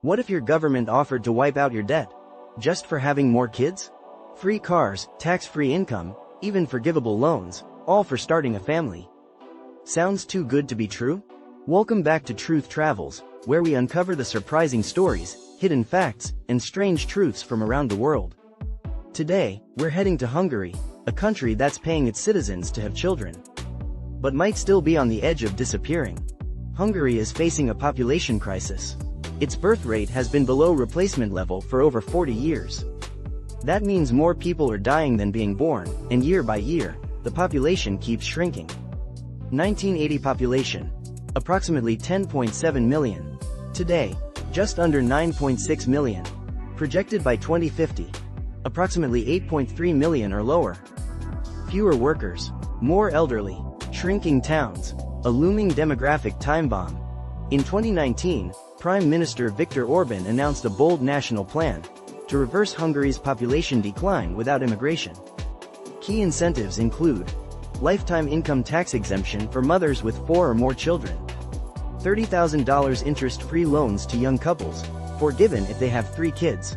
What if your government offered to wipe out your debt? Just for having more kids? Free cars, tax-free income, even forgivable loans, all for starting a family. Sounds too good to be true? Welcome back to Truth Travels, where we uncover the surprising stories, hidden facts, and strange truths from around the world. Today, we're heading to Hungary, a country that's paying its citizens to have children, but might still be on the edge of disappearing. Hungary is facing a population crisis. Its birth rate has been below replacement level for over 40 years. That means more people are dying than being born, and year by year, the population keeps shrinking. 1980 population, approximately 10.7 million. Today, just under 9.6 million. Projected by 2050, approximately 8.3 million or lower. Fewer workers, more elderly, shrinking towns, a looming demographic time bomb. In 2019, Prime Minister Viktor Orban announced a bold national plan to reverse Hungary's population decline without immigration. Key incentives include lifetime income tax exemption for mothers with 4 or more children, $30,000 interest-free loans to young couples, forgiven if they have 3 kids,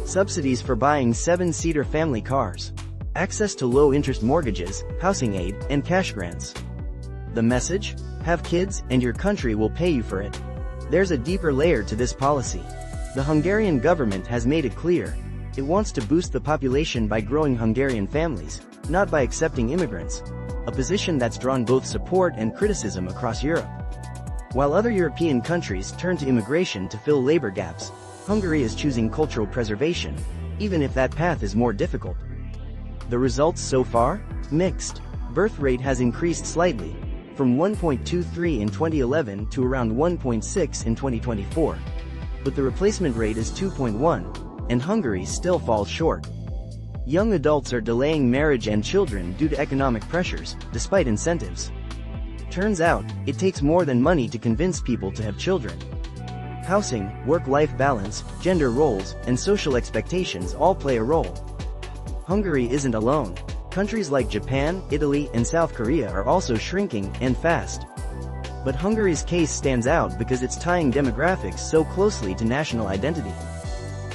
subsidies for buying 7-seater family cars, access to low-interest mortgages, housing aid, and cash grants. The message? Have kids, and your country will pay you for it. There's a deeper layer to this policy. The Hungarian government has made it clear. It wants to boost the population by growing Hungarian families, not by accepting immigrants, a position that's drawn both support and criticism across Europe. While other European countries turn to immigration to fill labor gaps, Hungary is choosing cultural preservation, even if that path is more difficult. The results so far? Mixed. Birth rate has increased slightly, from 1.23 in 2011 to around 1.6 in 2024. But the replacement rate is 2.1, and Hungary still falls short. Young adults are delaying marriage and children due to economic pressures, despite incentives. Turns out, it takes more than money to convince people to have children. Housing, work-life balance, gender roles, and social expectations all play a role. Hungary isn't alone. Countries like Japan, Italy, and South Korea are also shrinking, and fast. But Hungary's case stands out because it's tying demographics so closely to national identity.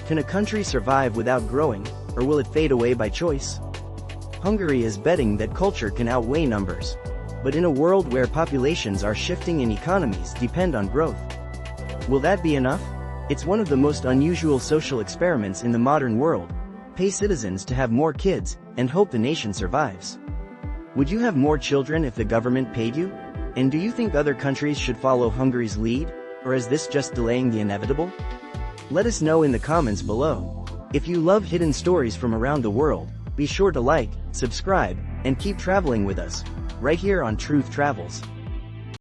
Can a country survive without growing, or will it fade away by choice? Hungary is betting that culture can outweigh numbers. But in a world where populations are shifting and economies depend on growth, will that be enough? It's one of the most unusual social experiments in the modern world. Pay citizens to have more kids, and hope the nation survives. Would you have more children if the government paid you? And do you think other countries should follow Hungary's lead, or is this just delaying the inevitable? Let us know in the comments below. If you love hidden stories from around the world, be sure to like, subscribe, and keep traveling with us, right here on Truth Travels.